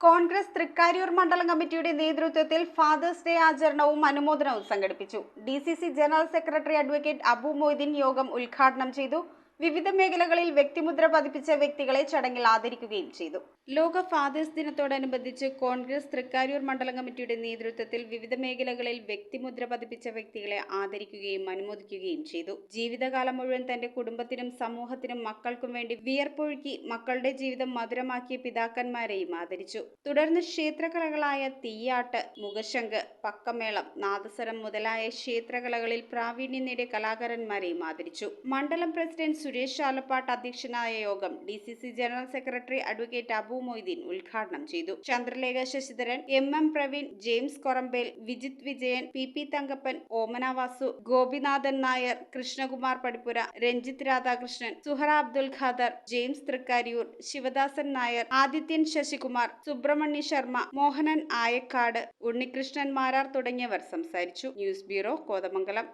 കോൺഗ്രസ് തൃക്കാര്യൂർ മണ്ഡലം കമ്മിറ്റിയുടെ നേതൃത്വത്തിൽ ഫാദേഴ്സ് ഡേ ആചരണവും അനുമോദനവും സംഘടിപ്പിച്ചു. DCC general secretary advocate Abu Moideen യോഗം ഉദ്ഘാടനം ചെയ്തു. വിവിധ മേഖലകളിൽ വ്യക്തിമുദ്ര പതിപ്പിച്ച വ്യക്തികളെ ചടങ്ങിൽ ആദരിക്കുകയും ചെയ്തു. ലോക ഫാദേഴ്സ് ദിനത്തോടനുബന്ധിച്ച് കോൺഗ്രസ് തൃക്കാര്യൂർ മണ്ഡലം കമ്മിറ്റിയുടെ നേതൃത്വത്തിൽ വിവിധ മേഖലകളിൽ വ്യക്തിമുദ്ര പതിപ്പിച്ച വ്യക്തികളെ ആദരിക്കുകയും അനുമോദിക്കുകയും ചെയ്തു. ജീവിതകാലം മുഴുവൻ തന്റെ കുടുംബത്തിനും സമൂഹത്തിനും മക്കൾക്കും വേണ്ടി വിയർപ്പൊഴുക്കി മക്കളുടെ ജീവിതം മധുരമാക്കിയ പിതാക്കന്മാരെയും ആദരിച്ചു. തുടർന്ന് ക്ഷേത്രകലകളായ തീയാട്ട്, മുഖശങ്ക്, പക്കമേളം, നാദസ്വരം മുതലായ ക്ഷേത്രകലകളിൽ പ്രാവീണ്യം നേടിയ കലാകാരന്മാരെയും ആദരിച്ചു. മണ്ഡലം പ്രസിഡന്റ് സുരേഷ് ആലപ്പാട്ട് അധ്യക്ഷനായ യോഗം DCC general secretary advocate Abu Moideen ഉദ്ഘാടനം ചെയ്തു. Chandralekha Sasidharan, MM Praveen, James Korampel, Vijith Vijayan, PP Thankappan, Omana Vasu, Gopinathan Nair, Krishnakumar Padippura, Ranjith Radhakrishnan, Suhara Abdul Khader, James Thrikkariyoor, Sivadasan Nair, Adithyan Sasikumar, Subrahmanya Sharma, Mohanan Ayakkad, Unnikrishnan Marar തുടങ്ങിയവർ സംസാരിച്ചു. News bureau, Kothamangalam.